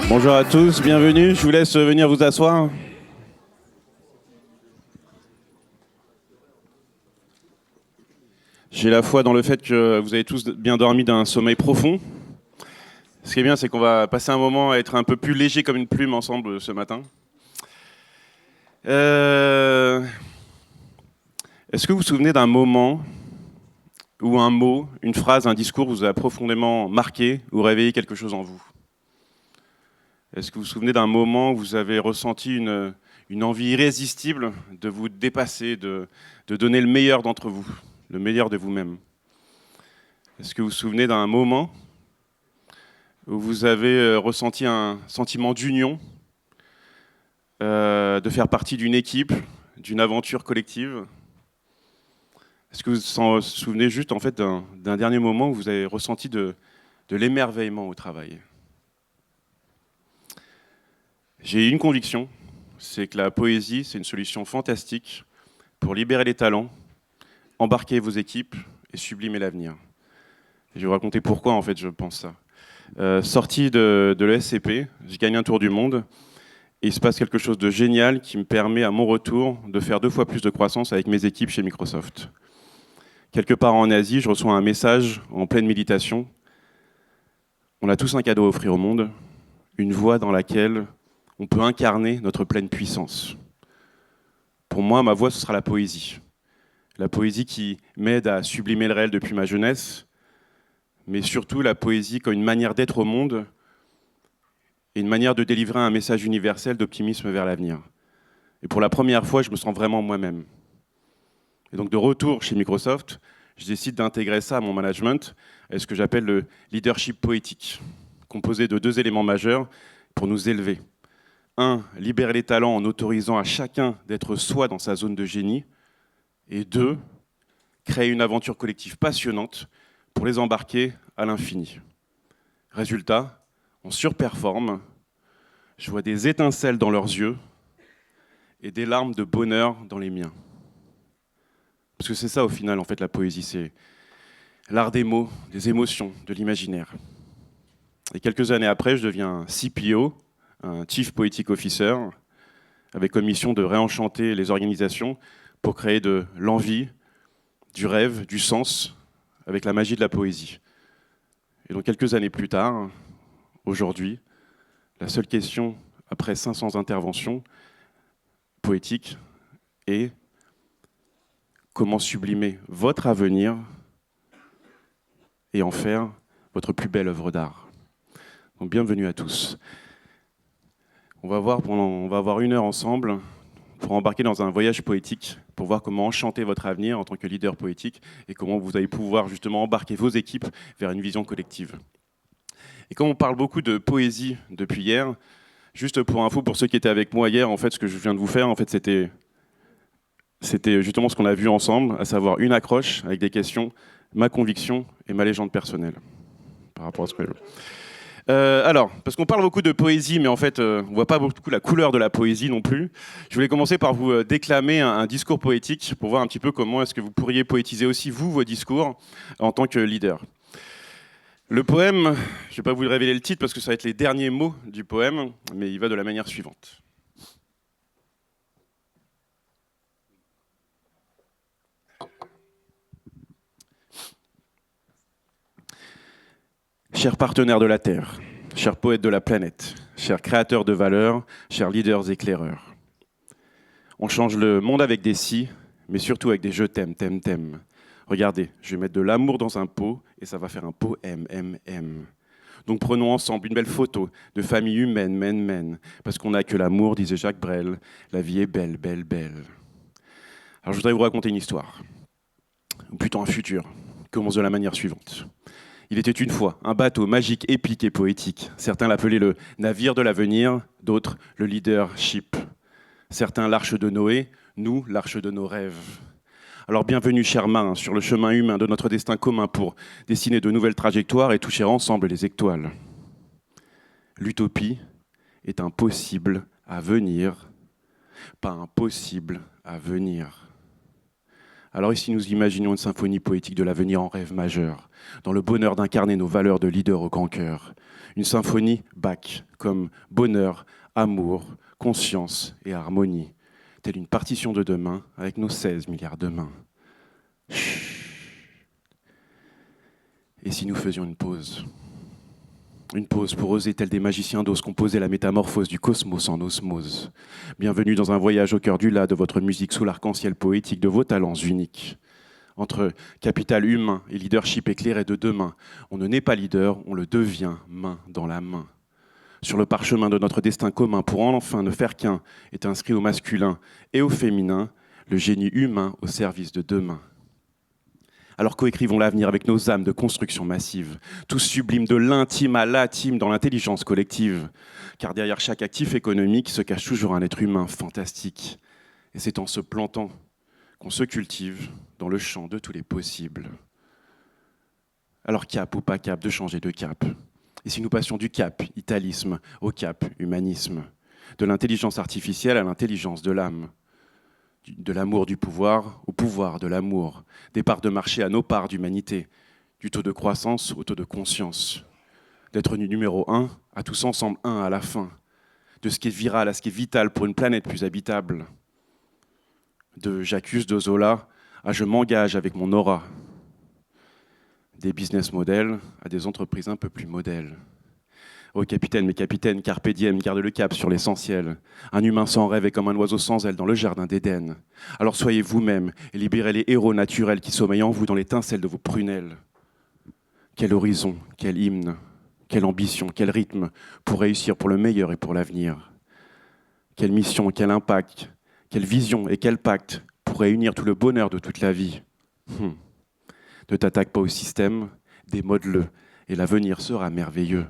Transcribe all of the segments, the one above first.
Bonjour à tous, bienvenue. Je vous laisse venir vous asseoir. J'ai la foi dans le fait que vous avez tous bien dormi d'un sommeil profond. Ce qui est bien, c'est qu'on va passer un moment à être un peu plus léger comme une plume ensemble ce matin. Est-ce que vous vous souvenez d'un moment où un mot, une phrase, un discours vous a profondément marqué ou réveillé quelque chose en vous? Est-ce que vous vous souvenez d'un moment où vous avez ressenti une envie irrésistible de vous dépasser, de donner le meilleur d'entre vous, le meilleur de vous-même? Est-ce que vous vous souvenez d'un moment où vous avez ressenti un sentiment d'union, de faire partie d'une équipe, d'une aventure collective? Est-ce que vous vous souvenez juste en fait d'un dernier moment où vous avez ressenti de l'émerveillement au travail? J'ai une conviction, c'est que la poésie, c'est une solution fantastique pour libérer les talents, embarquer vos équipes et sublimer l'avenir. Et je vais vous raconter pourquoi en fait je pense ça. Sorti de l'ESCP, j'ai gagné un tour du monde et il se passe quelque chose de génial qui me permet à mon retour de faire 2 fois plus de croissance avec mes équipes chez Microsoft. Quelque part en Asie, je reçois un message en pleine méditation. On a tous un cadeau à offrir au monde, une voie dans laquelle on peut incarner notre pleine puissance. Pour moi, ma voie, ce sera la poésie. La poésie qui m'aide à sublimer le réel depuis ma jeunesse, mais surtout la poésie comme une manière d'être au monde et une manière de délivrer un message universel d'optimisme vers l'avenir. Et pour la première fois, je me sens vraiment moi-même. Et donc de retour chez Microsoft, je décide d'intégrer ça à mon management, à ce que j'appelle le leadership poétique, composé de 2 éléments majeurs pour nous élever. 1, libérer les talents en autorisant à chacun d'être soi dans sa zone de génie. Et 2, créer une aventure collective passionnante pour les embarquer à l'infini. Résultat, on surperforme, je vois des étincelles dans leurs yeux et des larmes de bonheur dans les miens. Parce que c'est ça au final, en fait, la poésie, c'est l'art des mots, des émotions, de l'imaginaire. Et quelques années après, je deviens CPO, un Chief Poetic Officer, avec comme mission de réenchanter les organisations pour créer de l'envie, du rêve, du sens, avec la magie de la poésie. Et donc quelques années plus tard, aujourd'hui, la seule question, après 500 interventions poétiques, est comment sublimer votre avenir et en faire votre plus belle œuvre d'art. Donc bienvenue à tous. On va avoir 1 heure ensemble pour embarquer dans un voyage poétique, pour voir comment enchanter votre avenir en tant que leader poétique et comment vous allez pouvoir justement embarquer vos équipes vers une vision collective. Et comme on parle beaucoup de poésie depuis hier, juste pour info, pour ceux qui étaient avec moi hier, en fait, ce que je viens de vous faire, en fait, c'était justement ce qu'on a vu ensemble, à savoir une accroche avec des questions, ma conviction et ma légende personnelle. Par rapport à ce que alors, parce qu'on parle beaucoup de poésie, mais en fait, on ne voit pas beaucoup la couleur de la poésie non plus. Je voulais commencer par vous déclamer un discours poétique pour voir un petit peu comment est-ce que vous pourriez poétiser aussi, vous, vos discours en tant que leader. Le poème, je ne vais pas vous révéler le titre parce que ça va être les derniers mots du poème, mais il va de la manière suivante. Chers partenaires de la Terre, chers poètes de la planète, chers créateurs de valeurs, chers leaders éclaireurs. On change le monde avec des si, mais surtout avec des je t'aime, t'aime, t'aime. Regardez, je vais mettre de l'amour dans un pot et ça va faire un pot M, M, M. Donc prenons ensemble une belle photo de famille humaine, men, men. Parce qu'on n'a que l'amour, disait Jacques Brel. La vie est belle, belle, belle. Alors je voudrais vous raconter une histoire, ou plutôt un futur, qui commence de la manière suivante. Il était une fois un bateau magique, épique et poétique. Certains l'appelaient le navire de l'avenir, d'autres le leadership. Certains l'arche de Noé, nous l'arche de nos rêves. Alors bienvenue, chers mains, sur le chemin humain de notre destin commun pour dessiner de nouvelles trajectoires et toucher ensemble les étoiles. L'utopie est impossible à venir, pas impossible à venir. Alors ici, nous imaginons une symphonie poétique de l'avenir en rêve majeur, dans le bonheur d'incarner nos valeurs de leader au grand cœur. Une symphonie Bach, comme bonheur, amour, conscience et harmonie, telle une partition de demain avec nos 16 milliards de mains. Chut. Et si nous faisions une pause? Une pause pour oser, tel des magiciens d'os, composer la métamorphose du cosmos en osmose. Bienvenue dans un voyage au cœur du la de votre musique sous l'arc-en-ciel poétique de vos talents uniques. Entre capital humain et leadership éclairé de demain, on ne naît pas leader, on le devient main dans la main. Sur le parchemin de notre destin commun, pour enfin ne faire qu'un, est inscrit au masculin et au féminin, le génie humain au service de demain. Alors coécrivons l'avenir avec nos âmes de construction massive, tous sublimes de l'intime à l'intime dans l'intelligence collective. Car derrière chaque actif économique se cache toujours un être humain fantastique. Et c'est en se plantant qu'on se cultive dans le champ de tous les possibles. Alors cap ou pas cap de changer de cap? Et si nous passions du cap, italisme, au cap, humanisme, de l'intelligence artificielle à l'intelligence de l'âme, de l'amour du pouvoir au pouvoir de l'amour, des parts de marché à nos parts d'humanité, du taux de croissance au taux de conscience, d'être numéro 1 à tous ensemble 1 à la fin, de ce qui est viral à ce qui est vital pour une planète plus habitable, de j'accuse de Zola à je m'engage avec mon aura, des business models à des entreprises un peu plus modèles. Oh capitaine, mes capitaines, carpe diem, garde le cap sur l'essentiel. Un humain sans rêve est comme un oiseau sans aile dans le jardin d'Éden. Alors soyez vous-même et libérez les héros naturels qui sommeillent en vous dans l'étincelle de vos prunelles. Quel horizon, quel hymne, quelle ambition, quel rythme pour réussir pour le meilleur et pour l'avenir. Quelle mission, quel impact, quelle vision et quel pacte pour réunir tout le bonheur de toute la vie. Ne t'attaque pas au système, démode-le et l'avenir sera merveilleux.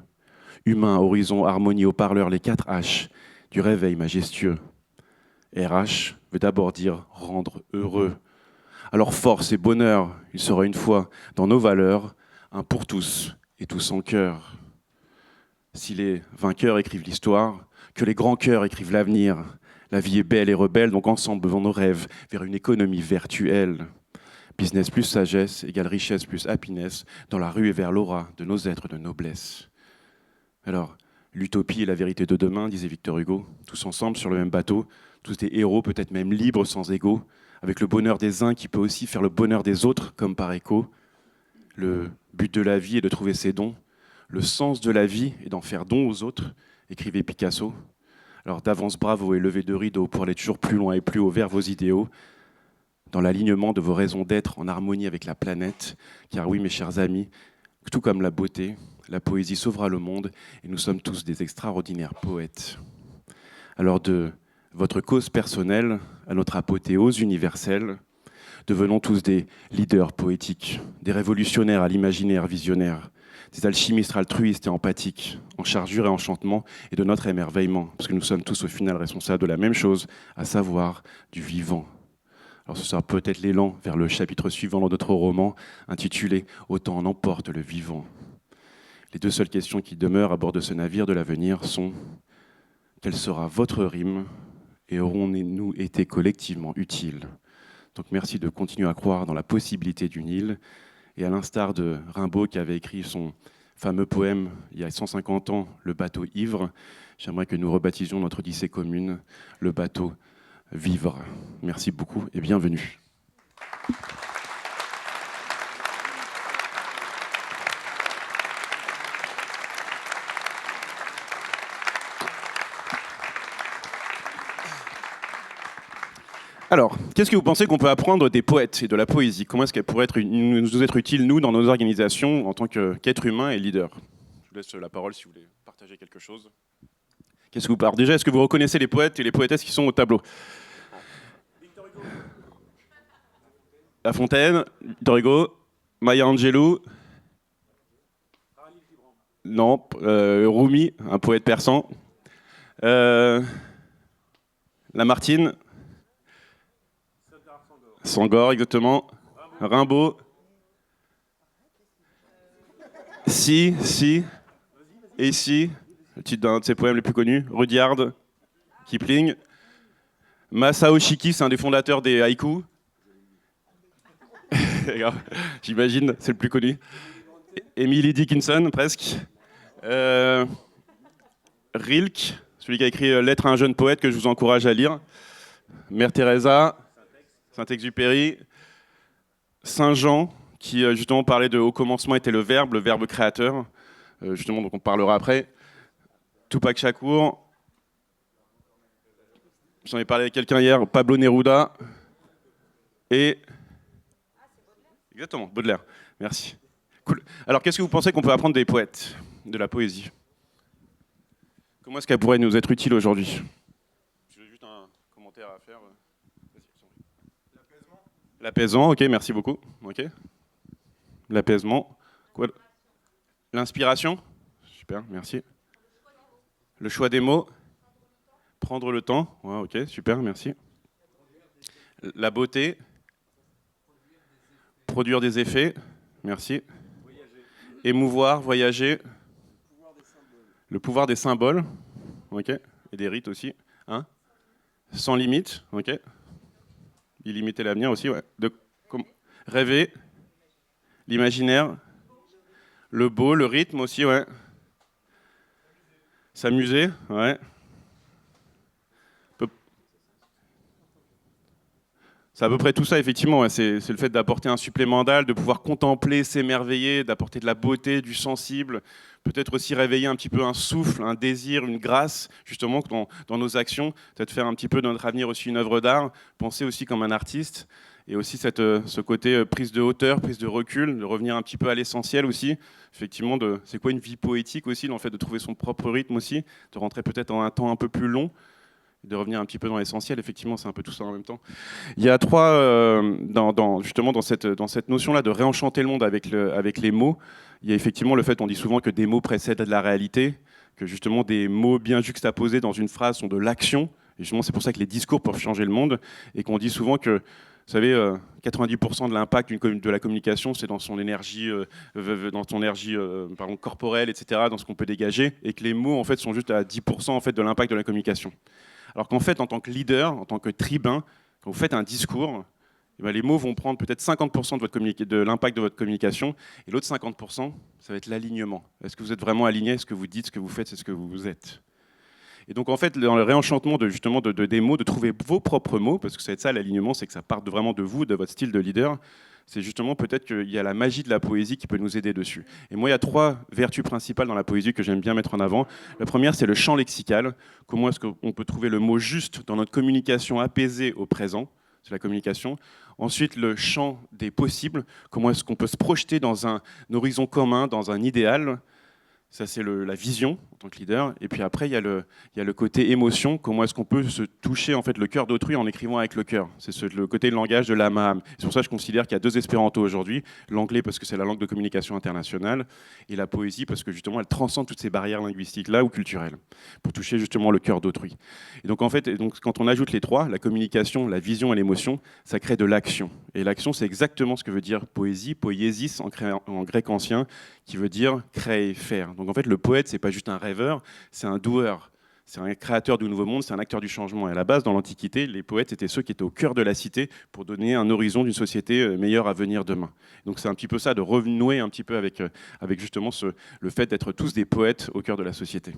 Humain, horizon, harmonie, haut-parleur, les 4 H du réveil majestueux. RH veut d'abord dire rendre heureux. Alors force et bonheur, il sera une fois dans nos valeurs, un pour tous et tous en cœur. Si les vainqueurs écrivent l'histoire, que les grands cœurs écrivent l'avenir. La vie est belle et rebelle, donc ensemble devant nos rêves, vers une économie virtuelle. Business plus sagesse égale richesse plus happiness, dans la rue et vers l'aura de nos êtres de noblesse. Alors, l'utopie et la vérité de demain, disait Victor Hugo, tous ensemble sur le même bateau, tous des héros, peut-être même libres sans ego, avec le bonheur des uns qui peut aussi faire le bonheur des autres, comme par écho. Le but de la vie est de trouver ses dons, le sens de la vie est d'en faire don aux autres, écrivait Picasso. Alors d'avance bravo et levez de rideau pour aller toujours plus loin et plus haut vers vos idéaux, dans l'alignement de vos raisons d'être en harmonie avec la planète, car oui mes chers amis, tout comme la beauté, la poésie sauvera le monde et nous sommes tous des extraordinaires poètes. Alors de votre cause personnelle à notre apothéose universelle, devenons tous des leaders poétiques, des révolutionnaires à l'imaginaire visionnaire, des alchimistes altruistes et empathiques, en chargure et enchantement et de notre émerveillement, parce que nous sommes tous au final responsables de la même chose, à savoir du vivant. Alors ce sera peut-être l'élan vers le chapitre suivant dans notre roman, intitulé « Autant en emporte le vivant ». Les 2 seules questions qui demeurent à bord de ce navire de l'avenir sont « Quelle sera votre rime et aurons-nous été collectivement utiles ?» Donc merci de continuer à croire dans la possibilité d'une île. Et à l'instar de Rimbaud qui avait écrit son fameux poème il y a 150 ans, « Le bateau ivre », j'aimerais que nous rebaptisions notre odyssée commune « Le bateau vivre ». Merci beaucoup et bienvenue. Alors, qu'est-ce que vous pensez qu'on peut apprendre des poètes et de la poésie? Comment est-ce qu'elle pourrait nous être utile, nous, dans nos organisations, en tant qu'être humain et leader? Je vous laisse la parole si vous voulez partager quelque chose. Qu'est-ce que vous parlez? Déjà, est-ce que vous reconnaissez les poètes et les poétesses qui sont au tableau? Victor Hugo. La Fontaine, Victor Hugo, Maya Angelou. Non, Rumi, un poète persan. Lamartine. Senghor, exactement. Rimbaud. Si. Et ici, le titre d'un de ses poèmes les plus connus, Rudyard, Kipling. Masao Shiki, c'est un des fondateurs des haïkus. grave. J'imagine, c'est le plus connu. Emily Dickinson, presque. Rilke, celui qui a écrit Lettre à un jeune poète que je vous encourage à lire. Mère Teresa, Saint-Exupéry, Saint Jean, qui justement parlait de au commencement était le verbe créateur, justement, donc on parlera après. Tupac Shakur, j'en ai parlé avec quelqu'un hier, Pablo Neruda, et... Exactement, Baudelaire, merci. Cool. Alors qu'est-ce que vous pensez qu'on peut apprendre des poètes, de la poésie? Comment est-ce qu'elle pourrait nous être utile aujourd'hui? J'ai juste un commentaire à faire. L'apaisement, ok, merci beaucoup. Ok. L'apaisement. Quoi? L'inspiration. Super, merci. Le choix des mots. Prendre le temps. Ouais, ok, super, merci. La beauté. Produire des effets. Merci. Émouvoir, voyager. Le pouvoir des symboles. Ok. Et des rites aussi. Hein? Sans limite. Ok. Illimiter l'avenir aussi, ouais. Rêver. L'imaginaire. Le beau, le rythme aussi, ouais. S'amuser, ouais. C'est à peu près tout ça, effectivement. Ouais. C'est le fait d'apporter un supplément d'âme, de pouvoir contempler, s'émerveiller, d'apporter de la beauté, du sensible. Peut-être aussi réveiller un petit peu un souffle, un désir, une grâce, justement, dans nos actions. Peut-être faire un petit peu de notre avenir aussi une œuvre d'art. Penser aussi comme un artiste. Et aussi ce côté prise de hauteur, prise de recul, de revenir un petit peu à l'essentiel aussi. Effectivement, c'est quoi une vie poétique aussi, le fait de trouver son propre rythme aussi, de rentrer peut-être dans un temps un peu plus long, de revenir un petit peu dans l'essentiel. Effectivement, c'est un peu tout ça en même temps. Il y a trois, justement dans cette notion-là de réenchanter le monde avec les mots, il y a effectivement le fait qu'on dit souvent que des mots précèdent de la réalité, que justement des mots bien juxtaposés dans une phrase sont de l'action. Et justement, c'est pour ça que les discours peuvent changer le monde, et qu'on dit souvent que, vous savez, 90% de l'impact de la communication, c'est dans son énergie, pardon, corporelle, etc., dans ce qu'on peut dégager, et que les mots, en fait, sont juste à 10% en fait, de l'impact de la communication. Alors qu'en fait, en tant que leader, en tant que tribun, quand vous faites un discours, eh bien, les mots vont prendre peut-être 50% de l'impact de votre communication, et l'autre 50%, ça va être l'alignement. Est-ce que vous êtes vraiment aligné? Ce que vous dites, ce que vous faites, c'est ce que vous êtes. Et donc en fait, dans le réenchantement des mots, de trouver vos propres mots, parce que ça va être ça l'alignement, c'est que ça parte vraiment de vous, de votre style de leader, c'est justement peut-être qu'il y a la magie de la poésie qui peut nous aider dessus. Et moi, il y a trois vertus principales dans la poésie que j'aime bien mettre en avant. La première, c'est le champ lexical. Comment est-ce qu'on peut trouver le mot juste dans notre communication apaisée au présent? C'est la communication. Ensuite, le champ des possibles. Comment est-ce qu'on peut se projeter dans un horizon commun, dans un idéal? Ça, c'est la vision en tant que leader. Et puis après, il y a le côté émotion. Comment est-ce qu'on peut se toucher en fait, le cœur d'autrui en écrivant avec le cœur? C'est le côté langage de l'âme à âme. C'est pour ça que je considère qu'il y a deux espéranto aujourd'hui. L'anglais parce que c'est la langue de communication internationale, et la poésie parce que justement, elle transcende toutes ces barrières linguistiques-là ou culturelles, pour toucher justement le cœur d'autrui. Et donc en fait, quand on ajoute les trois, la communication, la vision et l'émotion, ça crée de l'action. Et l'action, c'est exactement ce que veut dire poésie, poiesis en grec ancien, qui veut dire créer, faire. Donc en fait, le poète, c'est pas juste un rêveur, c'est un doueur. C'est un créateur du nouveau monde, c'est un acteur du changement. Et à la base, dans l'Antiquité, les poètes étaient ceux qui étaient au cœur de la cité pour donner un horizon d'une société meilleure à venir demain. Donc c'est un petit peu ça, de renouer un petit peu avec justement le fait d'être tous des poètes au cœur de la société.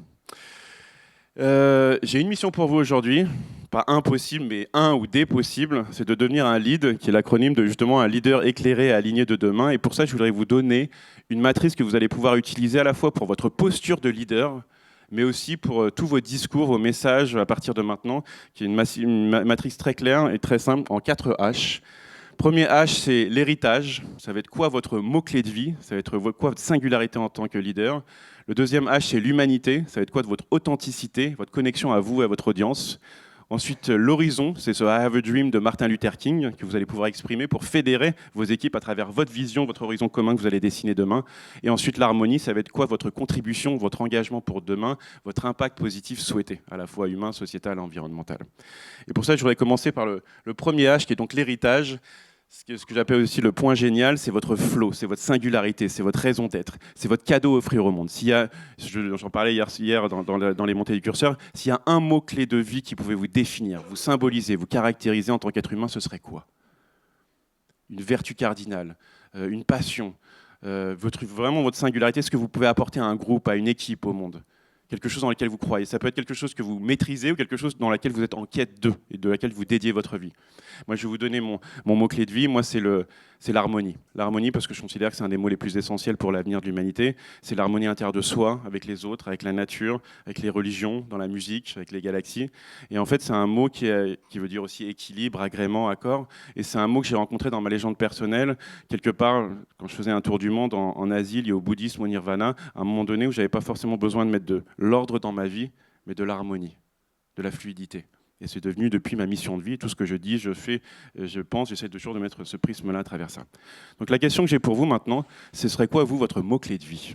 J'ai une mission pour vous aujourd'hui, pas impossible, mais un ou des possibles, c'est de devenir un lead, qui est l'acronyme de justement un leader éclairé et aligné de demain. Et pour ça, je voudrais vous donner une matrice que vous allez pouvoir utiliser à la fois pour votre posture de leader, mais aussi pour tous vos discours, vos messages à partir de maintenant, qui est une matrice très claire et très simple en 4 H. Premier H, c'est l'héritage. Ça va être quoi votre mot-clé de vie? Ça va être quoi votre singularité en tant que leader? Le deuxième H, c'est l'humanité. Ça va être quoi de votre authenticité, votre connexion à vous et à votre audience? Ensuite, l'horizon, c'est ce I Have a Dream de Martin Luther King que vous allez pouvoir exprimer pour fédérer vos équipes à travers votre vision, votre horizon commun que vous allez dessiner demain. Et ensuite, l'harmonie, ça va être quoi votre contribution, votre engagement pour demain, votre impact positif souhaité, à la fois humain, sociétal et environnemental. Et pour ça, je voudrais commencer par le premier H, qui est donc l'héritage. Ce que j'appelle aussi le point génial, c'est votre flow, c'est votre singularité, c'est votre raison d'être, c'est votre cadeau à offrir au monde. J'en parlais hier dans les montées du curseur, s'il y a un mot-clé de vie qui pouvait vous définir, vous symboliser, vous caractériser en tant qu'être humain, ce serait quoi? une vertu cardinale, une passion, vraiment votre singularité, ce que vous pouvez apporter à un groupe, à une équipe, au monde. Quelque chose dans lequel vous croyez. Ça peut être quelque chose que vous maîtrisez ou quelque chose dans lequel vous êtes en quête de et de laquelle vous dédiez votre vie. Moi, je vais vous donner mon mot-clé de vie. Moi, c'est l'harmonie. L'harmonie, parce que je considère que c'est un des mots les plus essentiels pour l'avenir de l'humanité. C'est l'harmonie intérieure de soi, avec les autres, avec la nature, avec les religions, dans la musique, avec les galaxies. Et en fait, c'est un mot qui veut dire aussi équilibre, agrément, accord. Et c'est un mot que j'ai rencontré dans ma légende personnelle, quelque part, quand je faisais un tour du monde en Asie, lié au bouddhisme, au nirvana, à un moment donné où je n'avais pas forcément besoin de mettre de l'ordre dans ma vie, mais de l'harmonie, de la fluidité. Et c'est devenu depuis ma mission de vie, tout ce que je dis, je fais, je pense, j'essaie toujours de mettre ce prisme-là à travers ça. Donc la question que j'ai pour vous maintenant, ce serait quoi, vous, votre mot-clé de vie?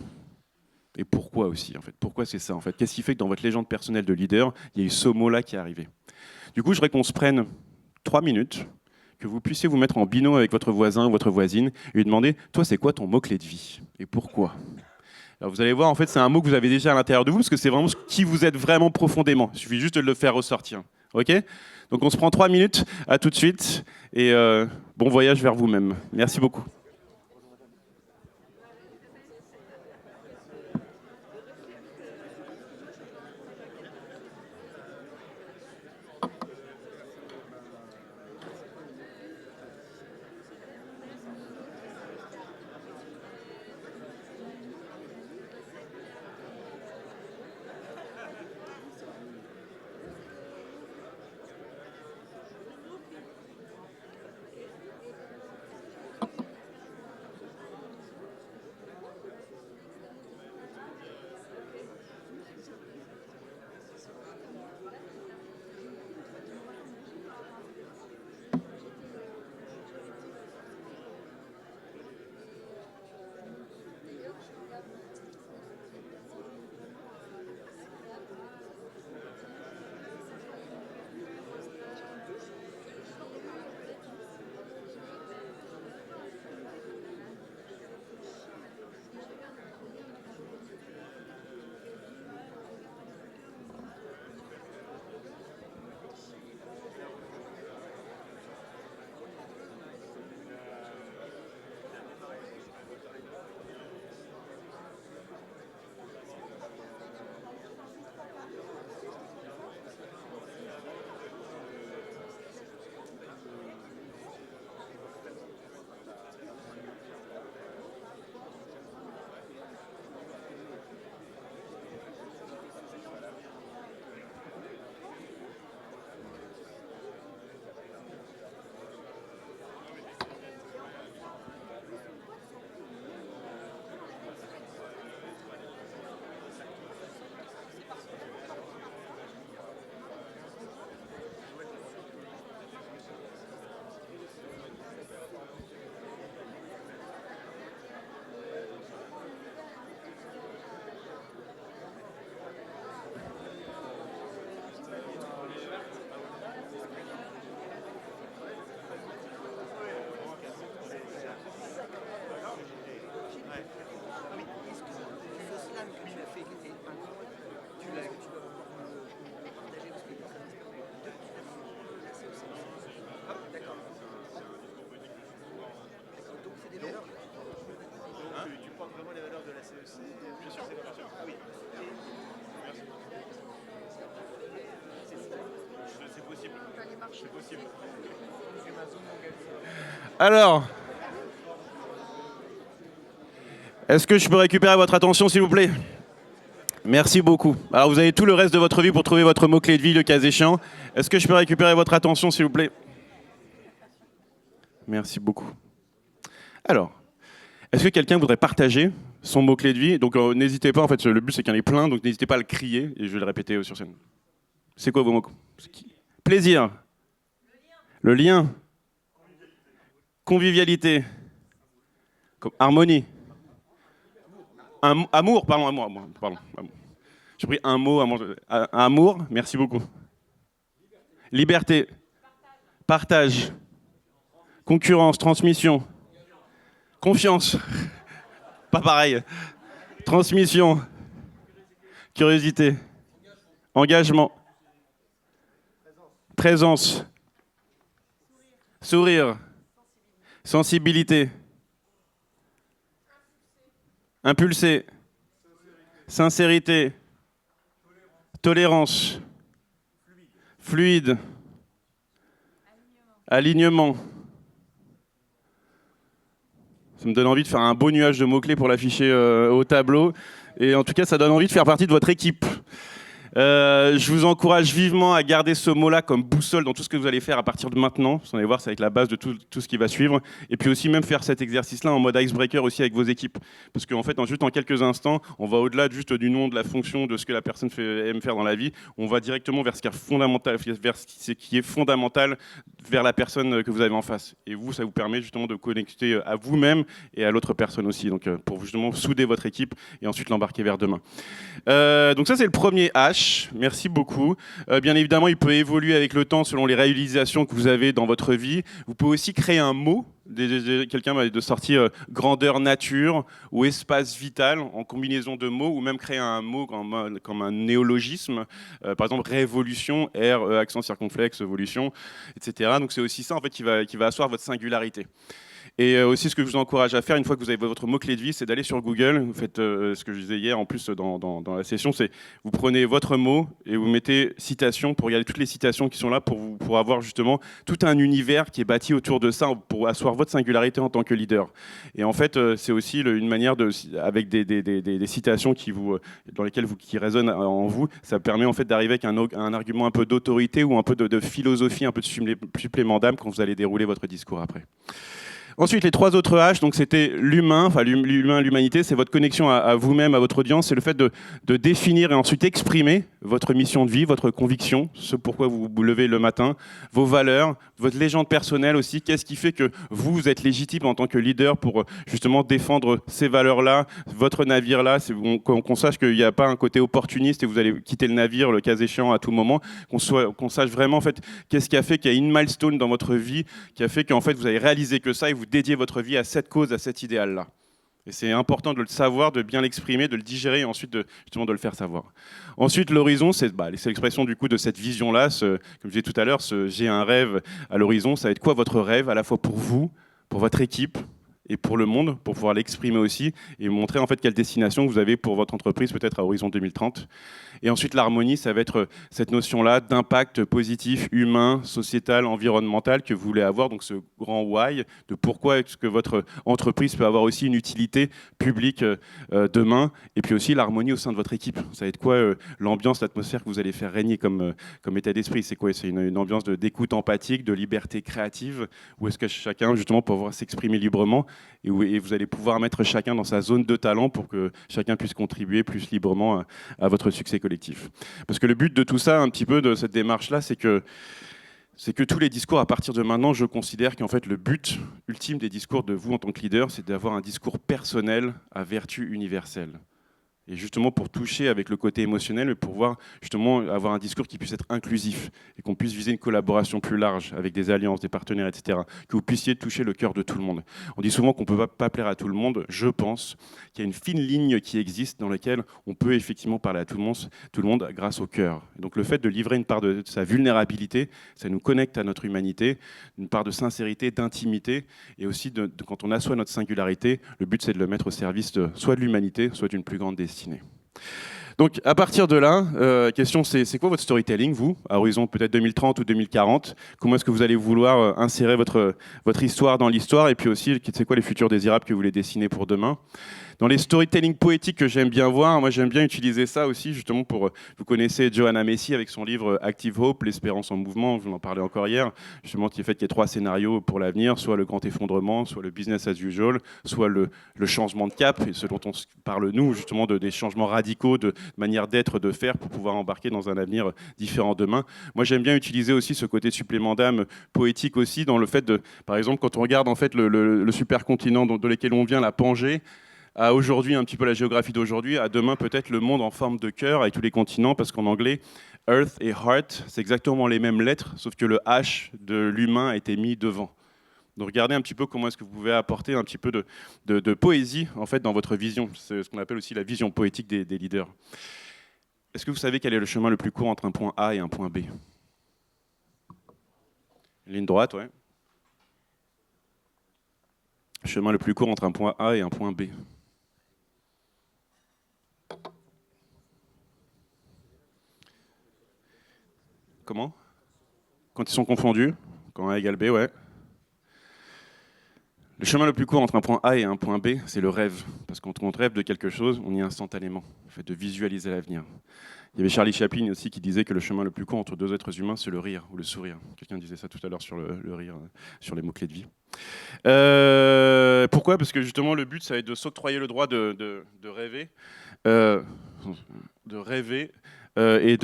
Et pourquoi aussi, en fait? Pourquoi c'est ça, en fait? Qu'est-ce qui fait que dans votre légende personnelle de leader, il y a eu ce mot-là qui est arrivé? Du coup, je voudrais qu'on se prenne 3 minutes, que vous puissiez vous mettre en binôme avec votre voisin ou votre voisine et lui demander, toi, c'est quoi ton mot-clé de vie? Et pourquoi? Alors vous allez voir, en fait, c'est un mot que vous avez déjà à l'intérieur de vous, parce que c'est vraiment qui vous êtes vraiment profondément. Il suffit juste de le faire ressortir. Ok? Donc on se prend 3 minutes, à tout de suite, et bon voyage vers vous-même. Merci beaucoup. Alors, est-ce que je peux récupérer votre attention, s'il vous plaît? Merci beaucoup. Alors, vous avez tout le reste de votre vie pour trouver votre mot-clé de vie, le cas échéant. Est-ce que je peux récupérer votre attention, s'il vous plaît? Merci beaucoup. Alors, est-ce que quelqu'un voudrait partager son mot-clé de vie? Donc, n'hésitez pas, en fait, le but, c'est qu'il y en ait plein, donc n'hésitez pas à le crier, et je vais le répéter sur scène. C'est quoi vos mots? Plaisir. Le lien. Convivialité. Harmonie. Amour, pardon, amour. J'ai pris un mot, amour, merci beaucoup. Liberté. Partage. Concurrence, transmission. Confiance. Pas pareil. Transmission. Curiosité. Engagement. Présence. Sourire. sensibilité, impulsé, sincérité, tolérance, fluide, alignement. Ça me donne envie de faire un beau nuage de mots-clés pour l'afficher au tableau. Et en tout cas, ça donne envie de faire partie de votre équipe. Je vous encourage vivement à garder ce mot-là comme boussole dans tout ce que vous allez faire à partir de maintenant. Vous allez voir, ça va être la base de tout ce qui va suivre. Et puis aussi même faire cet exercice-là en mode icebreaker aussi avec vos équipes. Parce qu'en fait, juste en quelques instants, on va au-delà juste du nom, de la fonction, de ce que la personne aime faire dans la vie. On va directement vers ce qui est fondamental, vers la personne que vous avez en face. Et vous, ça vous permet justement de connecter à vous-même et à l'autre personne aussi. Donc pour justement souder votre équipe et ensuite l'embarquer vers demain. Donc ça, c'est le premier H. Merci beaucoup. Bien évidemment, il peut évoluer avec le temps selon les réalisations que vous avez dans votre vie. Vous pouvez aussi créer un mot. Quelqu'un m'a de sortir grandeur nature ou espace vital en combinaison de mots, ou même créer un mot comme un néologisme. Par exemple, révolution, R, accent circonflexe, évolution, etc. Donc c'est aussi ça en fait qui va asseoir votre singularité. Et aussi, ce que je vous encourage à faire, une fois que vous avez votre mot-clé de vie, c'est d'aller sur Google. Vous faites ce que je disais hier en plus dans la session, c'est vous prenez votre mot et vous mettez citation pour regarder toutes les citations qui sont là pour avoir justement tout un univers qui est bâti autour de ça pour asseoir votre singularité en tant que leader. Et en fait, c'est aussi une manière avec des citations dans lesquelles qui résonnent en vous, ça permet en fait d'arriver avec un argument un peu d'autorité ou un peu de philosophie, un peu de supplément d'âme quand vous allez dérouler votre discours après. Ensuite, les trois autres H, donc c'était l'humain, enfin l'humanité, c'est votre connexion à vous-même, à votre audience, c'est le fait de définir et ensuite exprimer votre mission de vie, votre conviction, ce pourquoi vous vous levez le matin, vos valeurs, votre légende personnelle aussi, qu'est-ce qui fait que vous êtes légitime en tant que leader pour justement défendre ces valeurs-là, votre navire-là, qu'on sache qu'il n'y a pas un côté opportuniste et vous allez quitter le navire le cas échéant à tout moment, qu'on sache vraiment en fait qu'est-ce qui a fait qu'il y a une milestone dans votre vie qui a fait qu'en fait vous avez réalisé que ça et vous dédiez votre vie à cette cause, à cet idéal-là. Et c'est important de le savoir, de bien l'exprimer, de le digérer et ensuite justement de le faire savoir. Ensuite, l'horizon, c'est l'expression du coup de cette vision-là. Comme je disais tout à l'heure, j'ai un rêve à l'horizon. Ça va être quoi votre rêve, à la fois pour vous, pour votre équipe et pour le monde, pour pouvoir l'exprimer aussi et montrer en fait quelle destination vous avez pour votre entreprise, peut-être à horizon 2030. Et ensuite, l'harmonie, ça va être cette notion-là d'impact positif, humain, sociétal, environnemental que vous voulez avoir, donc ce grand why, de pourquoi est-ce que votre entreprise peut avoir aussi une utilité publique demain, et puis aussi l'harmonie au sein de votre équipe. Ça va être quoi l'ambiance, l'atmosphère que vous allez faire régner comme état d'esprit? C'est quoi? C'est une ambiance d'écoute empathique, de liberté créative, où est-ce que chacun, justement, pour pouvoir s'exprimer librement, et vous allez pouvoir mettre chacun dans sa zone de talent pour que chacun puisse contribuer plus librement à votre succès collectif. Parce que le but de tout ça, un petit peu de cette démarche-là, c'est que tous les discours, à partir de maintenant, je considère qu'en fait, le but ultime des discours de vous en tant que leader, c'est d'avoir un discours personnel à vertu universelle. Et justement pour toucher avec le côté émotionnel, mais pour pouvoir justement avoir un discours qui puisse être inclusif et qu'on puisse viser une collaboration plus large avec des alliances, des partenaires, etc. Que vous puissiez toucher le cœur de tout le monde. On dit souvent qu'on ne peut pas plaire à tout le monde. Je pense qu'il y a une fine ligne qui existe dans laquelle on peut effectivement parler à tout le monde grâce au cœur. Et donc le fait de livrer une part de sa vulnérabilité, ça nous connecte à notre humanité, une part de sincérité, d'intimité, et aussi quand on assoit notre singularité, le but c'est de le mettre au service soit de l'humanité, soit d'une plus grande destinée. Donc à partir de là, question c'est quoi votre storytelling, vous, à horizon peut-être 2030 ou 2040? Comment est-ce que vous allez vouloir insérer votre histoire dans l'histoire? Et puis aussi, c'est quoi les futurs désirables que vous voulez dessiner pour demain? Dans les storytelling poétiques que j'aime bien voir, moi j'aime bien utiliser ça aussi justement pour, vous connaissez Joanna Macy avec son livre Active Hope, l'espérance en mouvement, je vous en parlais encore hier, justement qui fait qu'il y a 3 scénarios pour l'avenir, soit le grand effondrement, soit le business as usual, soit le changement de cap, et ce dont on parle nous justement des changements radicaux de manière d'être, de faire pour pouvoir embarquer dans un avenir différent demain. Moi j'aime bien utiliser aussi ce côté supplément d'âme poétique aussi dans le fait de, par exemple quand on regarde en fait le supercontinent de lequel on vient, la Pangée, à aujourd'hui, un petit peu la géographie d'aujourd'hui, à demain peut-être le monde en forme de cœur avec tous les continents, parce qu'en anglais, Earth et Heart, c'est exactement les mêmes lettres, sauf que le H de l'humain a été mis devant. Donc regardez un petit peu comment est-ce que vous pouvez apporter un petit peu de poésie en fait, dans votre vision. C'est ce qu'on appelle aussi la vision poétique des leaders. Est-ce que vous savez quel est le chemin le plus court entre un point A et un point B? Ligne droite, ouais. chemin le plus court entre un point A et un point B. Comment? Quand ils sont confondus, quand A égale B, ouais. Le chemin le plus court entre un point A et un point B, c'est le rêve. Parce que quand on rêve de quelque chose, on y est instantanément. Le fait de visualiser l'avenir. Il y avait Charlie Chaplin aussi qui disait que le chemin le plus court entre deux êtres humains, c'est le rire ou le sourire. Quelqu'un disait ça tout à l'heure sur le rire, sur les mots-clés de vie. Pourquoi? Parce que justement, le but, ça va être de s'octroyer le droit de rêver. Euh, de rêver et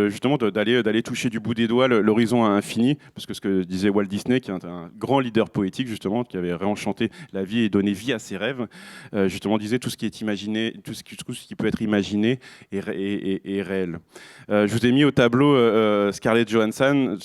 justement d'aller toucher du bout des doigts l'horizon à infini, parce que ce que disait Walt Disney, qui est un grand leader poétique justement, qui avait réenchanté la vie et donné vie à ses rêves, justement disait tout ce qui est imaginé, tout ce qui peut être imaginé est réel. Je vous ai mis au tableau Scarlett Johansson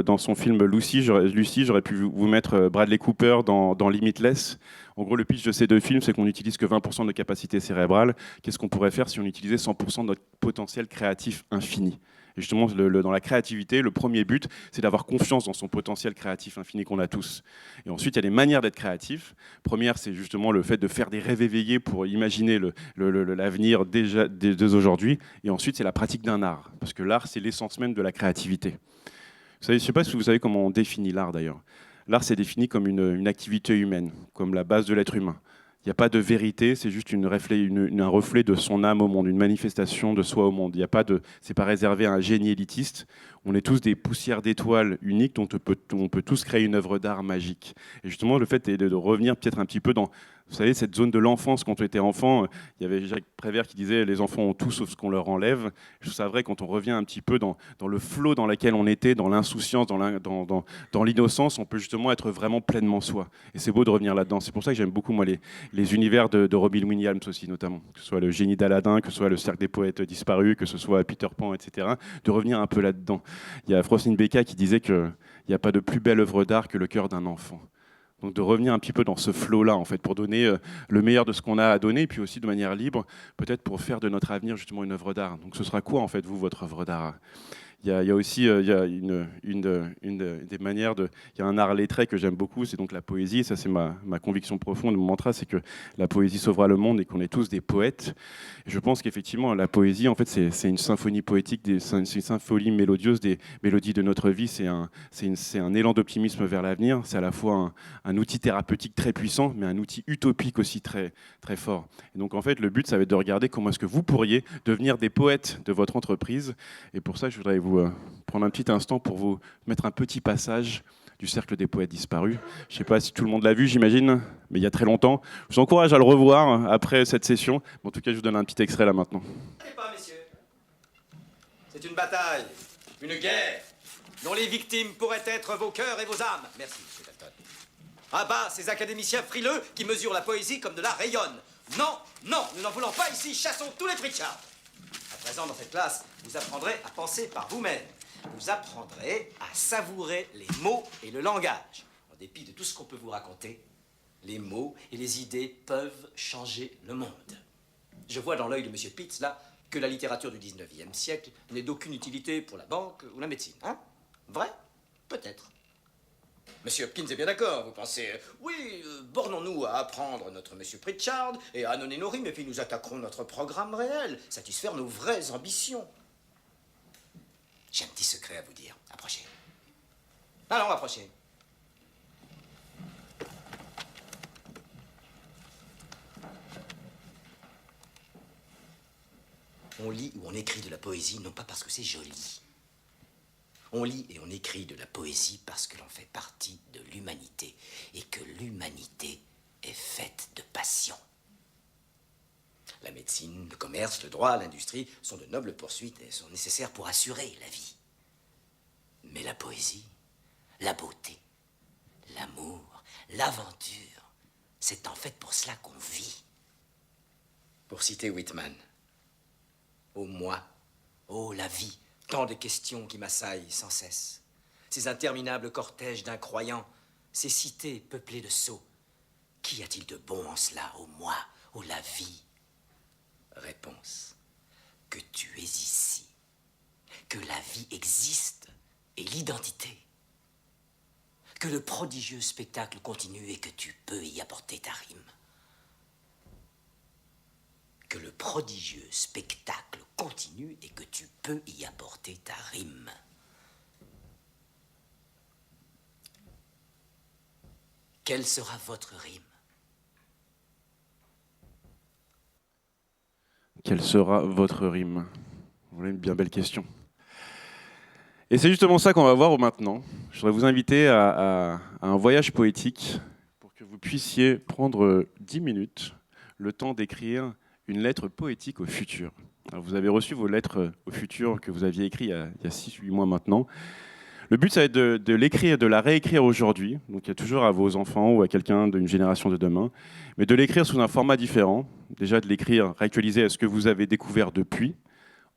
dans son film Lucy. J'aurais pu vous mettre Bradley Cooper dans Limitless. En gros, le pitch de ces deux films, c'est qu'on n'utilise que 20% de nos capacités cérébrales. Qu'est-ce qu'on pourrait faire si on utilisait 100% de notre potentiel créatif infini? Et justement, dans la créativité, le premier but, c'est d'avoir confiance dans son potentiel créatif infini qu'on a tous. Et ensuite, il y a des manières d'être créatif. Première, c'est justement le fait de faire des rêves éveillés pour imaginer l'avenir déjà dès aujourd'hui. Et ensuite, c'est la pratique d'un art. Parce que l'art, c'est l'essence même de la créativité. Vous savez, je ne sais pas si vous savez comment on définit l'art d'ailleurs. L'art, c'est défini comme une activité humaine, comme la base de l'être humain. Il n'y a pas de vérité, c'est juste un reflet de son âme au monde, une manifestation de soi au monde. Il y a pas de, c'est pas réservé à un génie élitiste. On est tous des poussières d'étoiles uniques dont on peut tous créer une œuvre d'art magique. Et justement, le fait est de revenir peut-être un petit peu dans, vous savez, cette zone de l'enfance. Quand on était enfant, il y avait Jacques Prévert qui disait « les enfants ont tout sauf ce qu'on leur enlève ». Je trouve ça vrai quand on revient un petit peu dans le flot dans lequel on était, dans l'insouciance, dans l'innocence, on peut justement être vraiment pleinement soi. Et c'est beau de revenir là-dedans. C'est pour ça que j'aime beaucoup, moi, les univers de Robin Williams aussi, notamment. Que ce soit le génie d'Aladin, que ce soit le cercle des poètes disparus, que ce soit Peter Pan, etc. De revenir un peu là-dedans. Il y a Francine Becca qui disait qu'il n'y a pas de plus belle œuvre d'art que le cœur d'un enfant. Donc de revenir un petit peu dans ce flow-là, en fait, pour donner le meilleur de ce qu'on a à donner, et puis aussi de manière libre, peut-être pour faire de notre avenir justement une œuvre d'art. Donc ce sera quoi, en fait, vous, votre œuvre d'art? Il y a aussi il y a une des manières de... Il y a un art lettré que j'aime beaucoup, c'est donc la poésie. Ça, c'est ma conviction profonde, mon mantra, c'est que la poésie sauvera le monde et qu'on est tous des poètes. Et je pense qu'effectivement, la poésie, en fait, c'est une symphonie poétique, c'est une symphonie mélodieuse des mélodies de notre vie. C'est un élan d'optimisme vers l'avenir. C'est à la fois un outil thérapeutique très puissant, mais un outil utopique aussi très, très fort. Et donc, en fait, le but, ça va être de regarder comment est-ce que vous pourriez devenir des poètes de votre entreprise. Et pour ça, je voudrais vous prendre un petit instant pour vous mettre un petit passage du Cercle des poètes disparus. Je ne sais pas si tout le monde l'a vu, j'imagine, mais il y a très longtemps. Je vous encourage à le revoir après cette session. En tout cas, je vous donne un petit extrait là maintenant. Pas, messieurs. C'est une bataille, une guerre, dont les victimes pourraient être vos cœurs et vos âmes. Merci, monsieur Dalton. À bas ces académiciens frileux qui mesurent la poésie comme de la rayonne. Non, non, nous n'en voulons pas ici, chassons tous les Pritchard. À présent, dans cette classe, vous apprendrez à penser par vous-même. Vous apprendrez à savourer les mots et le langage. En dépit de tout ce qu'on peut vous raconter, les mots et les idées peuvent changer le monde. Je vois dans l'œil de monsieur Pitts, là, que la littérature du 19e siècle n'est d'aucune utilité pour la banque ou la médecine. Hein? Vrai? Peut-être. Monsieur Hopkins est bien d'accord, vous pensez, oui, bornons-nous à apprendre notre monsieur Pritchard et à annoncer nos rimes, et puis nous attaquerons notre programme réel, satisfaire nos vraies ambitions. J'ai un petit secret à vous dire. Approchez. Allons, approchez. On lit ou on écrit de la poésie, non pas parce que c'est joli. On lit et on écrit de la poésie parce que l'on fait partie de l'humanité et que l'humanité est faite de passion. La médecine, le commerce, le droit, l'industrie sont de nobles poursuites et sont nécessaires pour assurer la vie. Mais la poésie, la beauté, l'amour, l'aventure, c'est en fait pour cela qu'on vit. Pour citer Whitman, ô moi, ô la vie, tant de questions qui m'assaillent sans cesse. Ces interminables cortèges d'incroyants, ces cités peuplées de sots. Qu'y a-t-il de bon en cela, ô moi, ô la vie? Réponse, que tu es ici, que la vie existe et l'identité. Que le prodigieux spectacle continue et que tu peux y apporter ta rime. Que le prodigieux spectacle continue et que tu peux y apporter ta rime. Quelle sera votre rime? Quelle sera votre rime? Voilà une bien belle question. Et c'est justement ça qu'on va voir maintenant. Je voudrais vous inviter à un voyage poétique pour que vous puissiez prendre 10 minutes, le temps d'écrire une lettre poétique au futur. Alors vous avez reçu vos lettres au futur que vous aviez écrites il y a 6-8 mois maintenant. Le but, ça va être de l'écrire, de la réécrire aujourd'hui. Donc il y a toujours à vos enfants ou à quelqu'un d'une génération de demain. Mais de l'écrire sous un format différent. Déjà de l'écrire, réactualiser à ce que vous avez découvert depuis.